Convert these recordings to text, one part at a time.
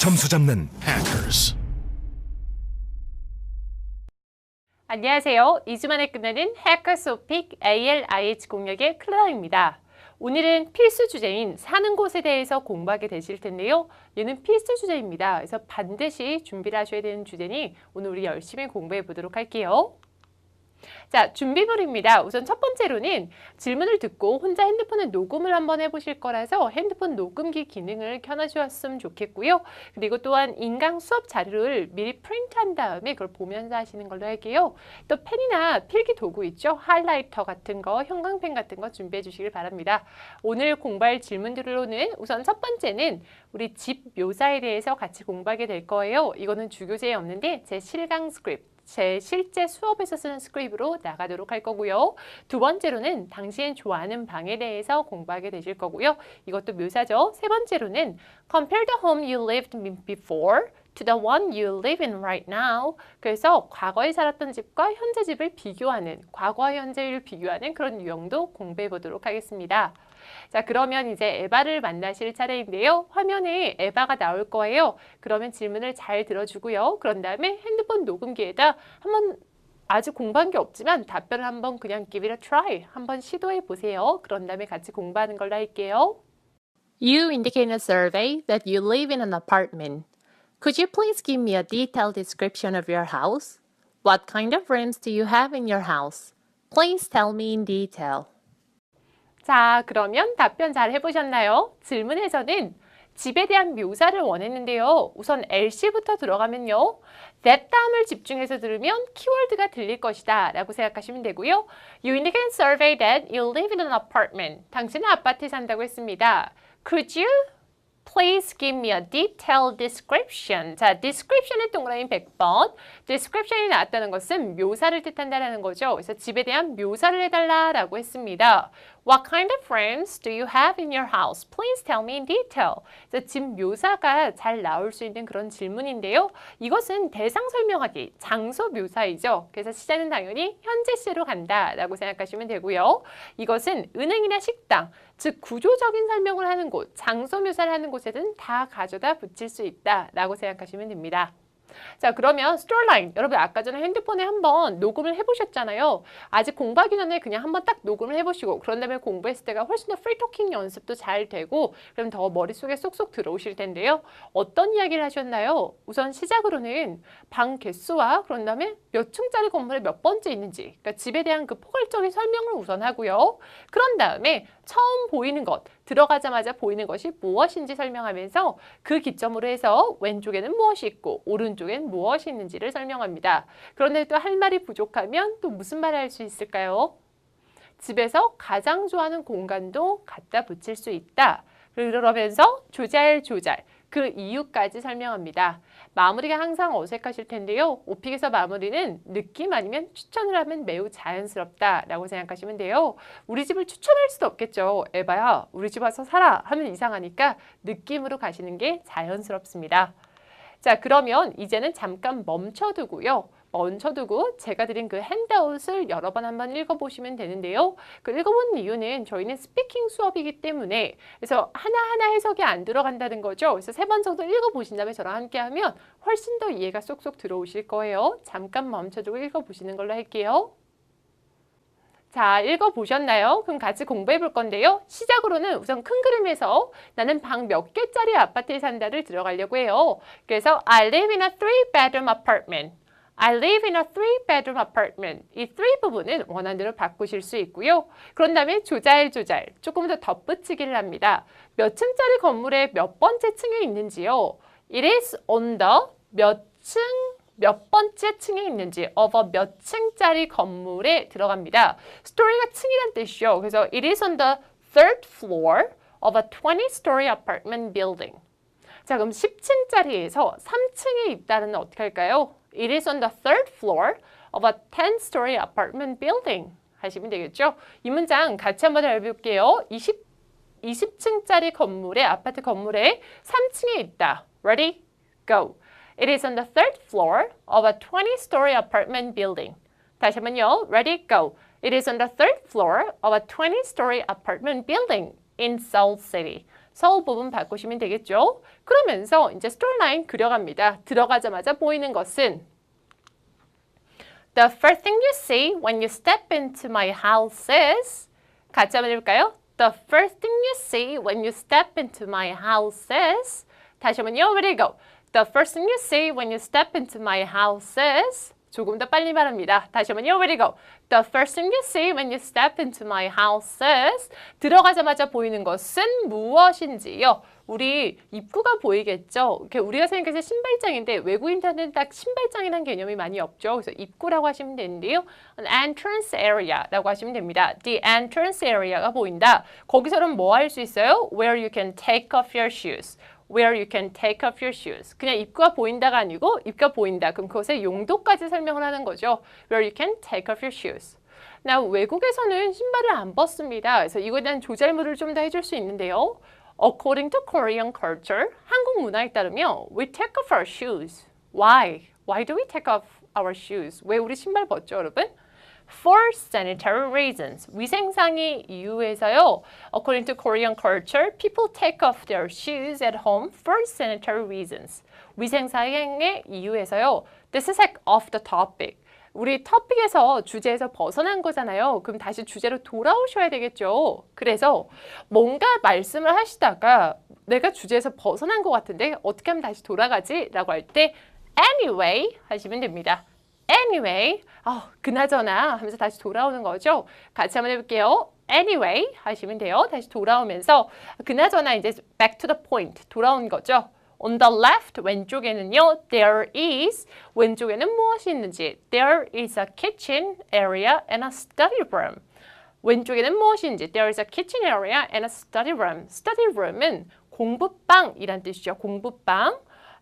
점수 잡는 Hackers. 안녕하세요. 2주 만에 끝나는 Hackers Opic ALIH 공략의 클라라입니다. 오늘은 필수 주제인 사는 곳에 대해서 공부하게 되실 텐데요. 얘는 필수 주제입니다. 그래서 반드시 준비를 하셔야 되는 주제니 오늘 우리 열심히 공부해 보도록 할게요. 자, 준비물입니다. 우선 첫 번째로는 질문을 듣고 혼자 핸드폰에 녹음을 한번 해보실 거라서 핸드폰 녹음기 기능을 켜놔주셨으면 좋겠고요. 그리고 또한 인강 수업 자료를 미리 프린트한 다음에 그걸 보면서 하시는 걸로 할게요. 또 펜이나 필기 도구 있죠? 하이라이터 같은 거, 형광펜 같은 거 준비해 주시길 바랍니다. 오늘 공부할 질문들로는 우선 첫 번째는 우리 집 묘사에 대해서 같이 공부하게 될 거예요. 이거는 주교재에 없는데 제 실강 스크립트. 제 실제 수업에서 쓰는 스크립으로 나가도록 할 거고요. 두 번째로는 당신 좋아하는 방에 대해서 공부하게 되실 거고요. 이것도 묘사죠. 세 번째로는 Compare the home you lived in before to the one you live in right now. 그래서 과거에 살았던 집과 현재 집을 비교하는, 과거와 현재를 비교하는 그런 유형도 공부해 보도록 하겠습니다. 자, 그러면 이제 에바를 만나실 차례인데요. 화면에 에바가 나올 거예요. 그러면 질문을 잘 들어주고요. 그런 다음에 핸드폰 녹음기에다 한번 아직 공부한 게 없지만 답변을 한번 그냥 give it a try. 한번 시도해 보세요. 그런 다음에 같이 공부하는 걸로 할게요. You indicate in a survey that you live in an apartment. Could you please give me a detailed description of your house? What kind of rooms do you have in your house? Please tell me in detail. 자, 그러면 답변 잘 해보셨나요? 질문에서는 집에 대한 묘사를 원했는데요. 우선 LC부터 들어가면요. that 다음을 집중해서 들으면 키워드가 들릴 것이다 라고 생각하시면 되고요. You indicate in survey that you live in an apartment. 당신은 아파트에 산다고 했습니다. Could you please give me a detailed description. 자, description의 동그라미 100번. description이 나왔다는 것은 묘사를 뜻한다는 거죠. 그래서 집에 대한 묘사를 해달라라고 했습니다. What kind of rooms do you have in your house? Please tell me in detail. 그래서 집 묘사가 잘 나올 수 있는 그런 질문인데요. 이것은 대상 설명하기, 장소 묘사이죠. 그래서 시제는 당연히 현재 시로 간다라고 생각하시면 되고요. 이것은 은행이나 식당, 즉 구조적인 설명을 하는 곳, 장소 묘사를 하는 곳에는 다 가져다 붙일 수 있다라고 생각하시면 됩니다. 자, 그러면 스토리라인, 여러분 아까 전에 핸드폰에 한번 녹음을 해보셨잖아요. 아직 공부하기 전에 그냥 한번 딱 녹음을 해보시고 그런 다음에 공부했을 때가 훨씬 더 프리토킹 연습도 잘 되고 그럼 더 머릿속에 쏙쏙 들어오실 텐데요. 어떤 이야기를 하셨나요? 우선 시작으로는 방 개수와 그런 다음에 몇 층짜리 건물에 몇 번째 있는지, 그러니까 집에 대한 그 포괄적인 설명을 우선 하고요. 그런 다음에 처음 보이는 것, 들어가자마자 보이는 것이 무엇인지 설명하면서 그 기점으로 해서 왼쪽에는 무엇이 있고 오른쪽엔 무엇이 있는지를 설명합니다. 그런데 또 할 말이 부족하면 또 무슨 말을 할 수 있을까요? 집에서 가장 좋아하는 공간도 갖다 붙일 수 있다. 그러면서 조잘 그 이유까지 설명합니다. 마무리가 항상 어색하실 텐데요. 오픽에서 마무리는 느낌 아니면 추천을 하면 매우 자연스럽다라고 생각하시면 돼요. 우리 집을 추천할 수도 없겠죠. 에바야, 우리 집 와서 살아 하면 이상하니까 느낌으로 가시는 게 자연스럽습니다. 자, 그러면 이제는 잠깐 멈춰두고요. 제가 드린 그 핸드아웃을 여러 번 한번 읽어보시면 되는데요. 그 읽어본 이유는 저희는 스피킹 수업이기 때문에 그래서 하나하나 해석이 안 들어간다는 거죠. 그래서 3번 정도 읽어보신 다음에 저랑 함께 하면 훨씬 더 이해가 쏙쏙 들어오실 거예요. 잠깐 멈춰두고 읽어보시는 걸로 할게요. 자, 읽어보셨나요? 그럼 같이 공부해 볼 건데요. 시작으로는 우선 큰 그림에서 나는 방 몇 개짜리 아파트에 산다를 들어가려고 해요. 그래서 I live in a 3-bedroom apartment. I live in a 3-bedroom apartment. 이 3 부분은 원하는 대로 바꾸실 수 있고요. 그런 다음에 조잘 조금 더 덧붙이기를 합니다. 몇 층짜리 건물의 몇 번째 층에 있는지요. It is on the 몇 번째 층에 있는지 of a 몇 층짜리 건물에 들어갑니다. 스토리가 층이란 뜻이죠. 그래서 it is on the 3rd floor of a 20-story apartment building. 자, 그럼 10층짜리에서 3층에 있다는 어떻게 할까요? It is on the 3rd floor of a 10-story apartment building. 하시면 되겠죠? 이 문장 같이 한번 해볼게요. 20층짜리 건물에, 아파트 건물에 3층에 있다. Ready? Go. It is on the 3rd floor of a 20-story apartment building. 다시 한번요. Ready? Go. It is on the 3rd floor of a 20-story apartment building in Seoul City. 서 부분 바꾸시면 되겠죠. 그러면서 이제 스토리라인 그려갑니다. 들어가자마자 보이는 것은 The first thing you see when you step into my house is 같이 한번 해볼까요? The first thing you see when you step into my house is 다시 한번요. Ready, go. The first thing you see when you step into my house is 조금 더 빨리 말합니다. 다시 한번요. Ready, go. The first thing you see when you step into my house is 들어가자마자 보이는 것은 무엇인지요. 우리 입구가 보이겠죠. 이렇게 우리가 생각해서 신발장인데 외국인들한테는 딱 신발장이라는 개념이 많이 없죠. 그래서 입구라고 하시면 되는데요. An entrance area라고 하시면 됩니다. The entrance area가 보인다. 거기서는 뭐 할 수 있어요? Where you can take off your shoes. Where you can take off your shoes. 그냥 입구가 보인다가 아니고 입구가 보인다. 그럼 그것의 용도까지 설명을 하는 거죠. Where you can take off your shoes. 나 외국에서는 신발을 안 벗습니다. 그래서 이거에 대한 조잘물을 좀 더 해줄 수 있는데요. According to Korean culture, 한국 문화에 따르면 we take off our shoes. Why? Why do we take off our shoes? 왜 우리 신발 벗죠, 여러분? For sanitary reasons. 위생상의 이유에서요. According to Korean culture, people take off their shoes at home for sanitary reasons. 위생상의 이유에서요. This is like off the topic. 우리 토픽에서 주제에서 벗어난 거잖아요. 그럼 다시 주제로 돌아오셔야 되겠죠. 그래서 뭔가 말씀을 하시다가 내가 주제에서 벗어난 것 같은데 어떻게 하면 다시 돌아가지? 라고 할 때 anyway 하시면 됩니다. Anyway, 그나저나 하면서 다시 돌아오는 거죠. 같이 한번 해볼게요. Anyway 하시면 돼요. 다시 돌아오면서 그나저나 이제 back to the point 돌아온 거죠. On the left 왼쪽에는요. There is 왼쪽에는 무엇이 있는지 There is a kitchen area and a study room. 왼쪽에는 무엇이 있는지 There is a kitchen area and a study room. Study room은 공부방이란 뜻이죠. 공부방.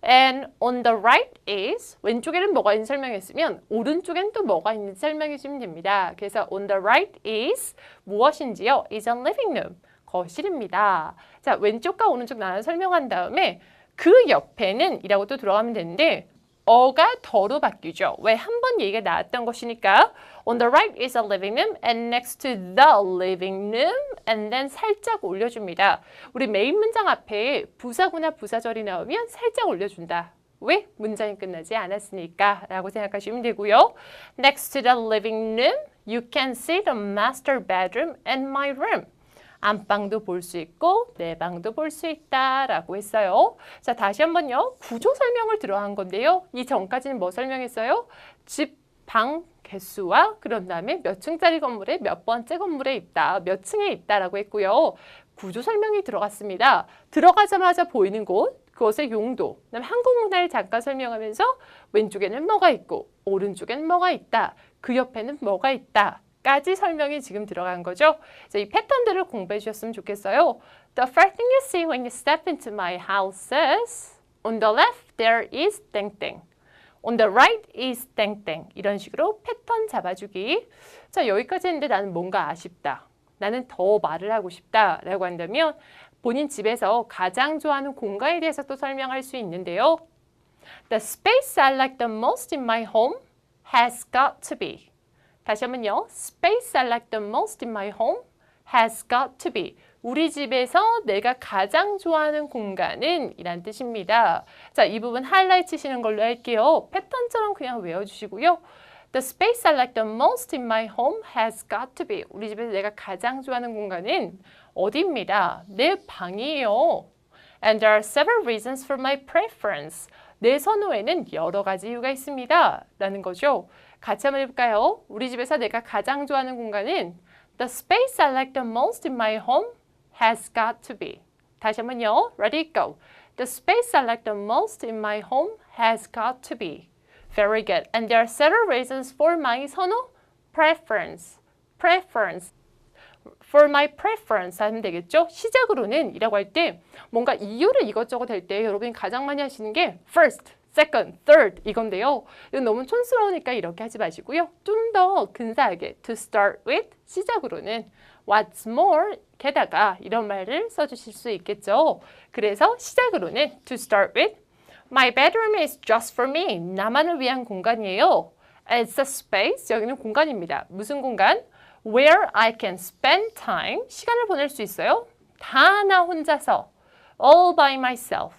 And on the right is 왼쪽에는 뭐가 있는지 설명했으면 오른쪽에는 또 뭐가 있는지 설명해 주시면 됩니다. 그래서 on the right is 무엇인지요? is a living room. 거실입니다. 자, 왼쪽과 오른쪽 나눠 설명한 다음에 그 옆에는 이라고 또 들어가면 되는데 어가 더로 바뀌죠. 왜? 한 번 얘기가 나왔던 것이니까 On the right is a living room and next to the living room and then 살짝 올려줍니다. 우리 메인 문장 앞에 부사구나 부사절이 나오면 살짝 올려준다. 왜? 문장이 끝나지 않았으니까 라고 생각하시면 되고요. Next to the living room, you can see the master bedroom and my room. 안방도 볼 수 있고 내 방도 볼 수 있다라고 했어요. 자, 다시 한번요. 구조 설명을 들어간 건데요. 이 전까지는 뭐 설명했어요? 집, 방, 개수와 그런 다음에 몇 층짜리 건물에 몇 번째 건물에 있다, 몇 층에 있다라고 했고요. 구조 설명이 들어갔습니다. 들어가자마자 보이는 곳, 그것의 용도, 그다음에 한국 문화를 잠깐 설명하면서 왼쪽에는 뭐가 있고 오른쪽에는 뭐가 있다, 그 옆에는 뭐가 있다. 까지 설명이 지금 들어간 거죠. 자, 이 패턴들을 공부해 주셨으면 좋겠어요. The first thing you see when you step into my house is on the left there is 땡땡. On the right is 땡땡. 이런 식으로 패턴 잡아주기. 자, 여기까지 했는데 나는 뭔가 아쉽다. 나는 더 말을 하고 싶다. 라고 한다면 본인 집에서 가장 좋아하는 공간에 대해서 또 설명할 수 있는데요. The space I like the most in my home has got to be. 다시 한번요. Space I like the most in my home has got to be. 우리 집에서 내가 가장 좋아하는 공간은 이란 뜻입니다. 자, 이 부분 하이라이트 치시는 걸로 할게요. 패턴처럼 그냥 외워주시고요. The space I like the most in my home has got to be. 우리 집에서 내가 가장 좋아하는 공간은 어디입니다. 내 방이에요. And there are several reasons for my preference. 내 선호에는 여러 가지 이유가 있습니다. 라는 거죠. 같이 한번 해볼까요? 우리 집에서 내가 가장 좋아하는 공간은 The space I like the most in my home has got to be. 다시 한번요. Ready, go. The space I like the most in my home has got to be. Very good. And there are several reasons for my 선호, preference. Preference. For my preference 하면 되겠죠? 시작으로는 이라고 할 때 뭔가 이유를 이것저것 할 때 여러분이 가장 많이 하시는 게 first, second, third 이건데요. 이건 너무 촌스러우니까 이렇게 하지 마시고요. 좀 더 근사하게 to start with 시작으로는 what's more 게다가 이런 말을 써주실 수 있겠죠. 그래서 시작으로는 to start with My bedroom is just for me. 나만을 위한 공간이에요. It's a space. 여기는 공간입니다. 무슨 공간? Where I can spend time. 시간을 보낼 수 있어요. 다 나 혼자서. all by myself.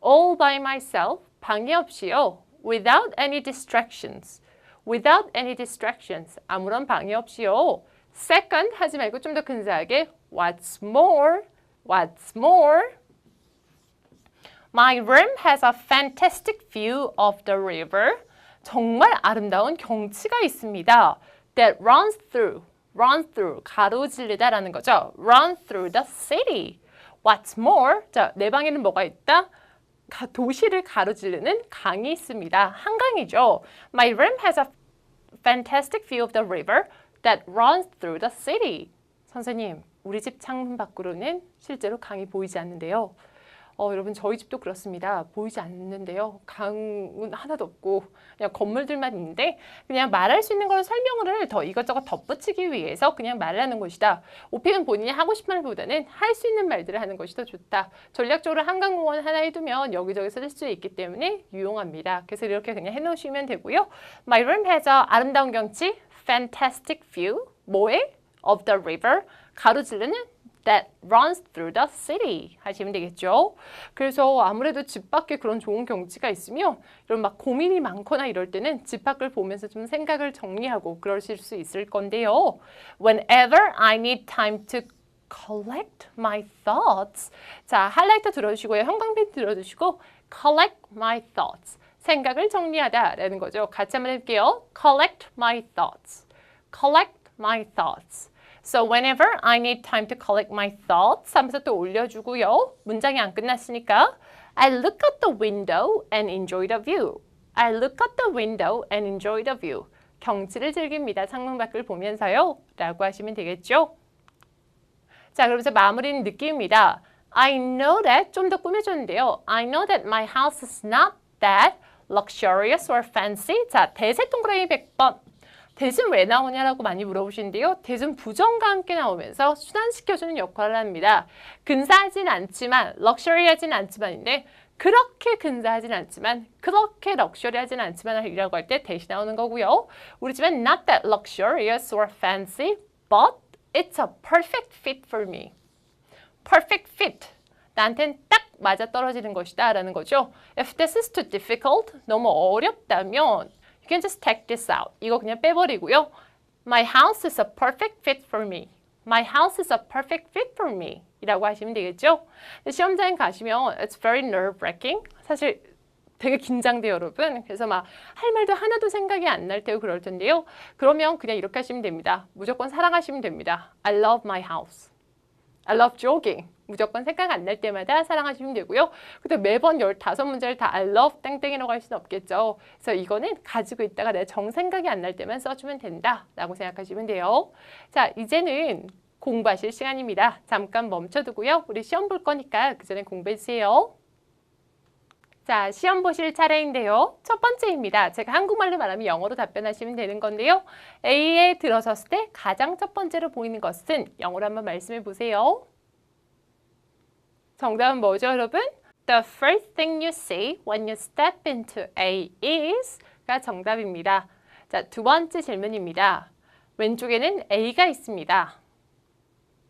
all by myself. 방해 없이요. without any distractions. without any distractions. 아무런 방해 없이요. second 하지 말고 좀 더 근사하게 what's more. what's more. My room has a fantastic view of the river. 정말 아름다운 경치가 있습니다. That runs through, 가로지르다라는 거죠. Run through the city. What's more, 자, 내 방에는 뭐가 있다? 도시를 가로지르는 강이 있습니다. 한강이죠. My room has a fantastic view of the river that runs through the city. 선생님, 우리 집 창문 밖으로는 실제로 강이 보이지 않는데요. 여러분 저희 집도 그렇습니다. 보이지 않는데요. 강은 하나도 없고 그냥 건물들만 있는데 그냥 말할 수 있는 걸 설명을 더 이것저것 덧붙이기 위해서 그냥 말하는 것이다. 오픽은 본인이 하고 싶은 말보다는 할 수 있는 말들을 하는 것이 더 좋다. 전략적으로 한강공원 하나 해두면 여기저기서 쓸 수 있기 때문에 유용합니다. 그래서 이렇게 그냥 해놓으시면 되고요. My room has a 아름다운 경치, fantastic view, 뭐에? Of the river, 가로지르는 that runs through the city 하시면 되겠죠. 그래서 아무래도 집 밖에 그런 좋은 경치가 있으면 이런 막 고민이 많거나 이럴 때는 집 밖을 보면서 좀 생각을 정리하고 그러실 수 있을 건데요. Whenever I need time to collect my thoughts. 자, 하이라이터 들어주시고요. 형광펜 들어주시고 collect my thoughts. 생각을 정리하다라는 거죠. 같이 한번 해볼게요. collect my thoughts. collect my thoughts. So whenever I need time to collect my thoughts 하면서 또 올려주고요. 문장이 안 끝났으니까 I look at the window and enjoy the view. I look at the window and enjoy the view. 경치를 즐깁니다. 창문 밖을 보면서요. 라고 하시면 되겠죠. 자, 그러면서 마무리는 느낌입니다. I know that 좀 더 꾸며줬는데요. I know that my house is not that luxurious or fancy. 자, 대세 동그라미 100번. 대신 왜 나오냐라고 많이 물어보시는데요. 대신 부정과 함께 나오면서 순환시켜주는 역할을 합니다. 근사하진 않지만, 럭셔리하진 않지만인데 그렇게 근사하진 않지만, 그렇게 럭셔리하진 않지만 이라고 할 때 대신 나오는 거고요. 우리 집은 not that luxurious or fancy, but it's a perfect fit for me. perfect fit. 나한텐 딱 맞아떨어지는 것이다 라는 거죠. If this is too difficult, 너무 어렵다면 You can just take this out. 이거 그냥 빼버리고요. My house is a perfect fit for me. My house is a perfect fit for me. 이라고 하시면 되겠죠. 시험장에 가시면 It's very nerve-wracking. 사실 되게 긴장돼요, 여러분. 그래서 막 할 말도 하나도 생각이 안 날 때고 그럴 텐데요. 그러면 그냥 이렇게 하시면 됩니다. 무조건 사랑하시면 됩니다. I love my house. I love jogging. 무조건 생각 안 날 때마다 사랑하시면 되고요. 근데 매번 15문제를 다 I love 땡땡이라고 할 수는 없겠죠. 그래서 이거는 가지고 있다가 내 정생각이 안 날 때만 써주면 된다라고 생각하시면 돼요. 자, 이제는 공부하실 시간입니다. 잠깐 멈춰두고요. 우리 시험 볼 거니까 그 전에 공부해주세요. 자, 시험 보실 차례인데요. 첫 번째입니다. 제가 한국말로 말하면 영어로 답변하시면 되는 건데요. A에 들어섰을 때 가장 첫 번째로 보이는 것은 영어로 한번 말씀해 보세요. 정답은 뭐죠, 여러분? The first thing you see when you step into A is가 정답입니다. 자, 두 번째 질문입니다. 왼쪽에는 A가 있습니다.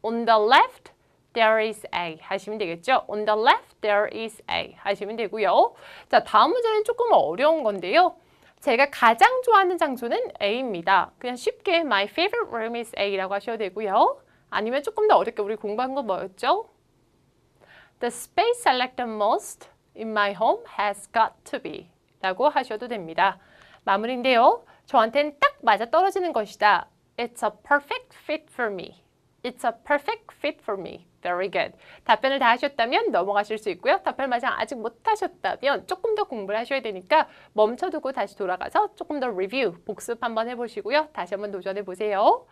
On the left, there is A 하시면 되겠죠? On the left, there is A 하시면 되고요. 자, 다음 문제는 조금 어려운 건데요. 제가 가장 좋아하는 장소는 A입니다. 그냥 쉽게 My favorite room is A라고 하셔도 되고요. 아니면 조금 더 어렵게 우리 공부한 건 뭐였죠? The space selected most in my home has got to be 라고 하셔도 됩니다. 마무리인데요. 저한테는 딱 맞아떨어지는 것이다. It's a perfect fit for me. It's a perfect fit for me. Very good. 답변을 다 하셨다면 넘어가실 수 있고요. 답변을 아직 못하셨다면 조금 더 공부를 하셔야 되니까 멈춰두고 다시 돌아가서 조금 더 리뷰, 복습 한번 해보시고요. 다시 한번 도전해보세요.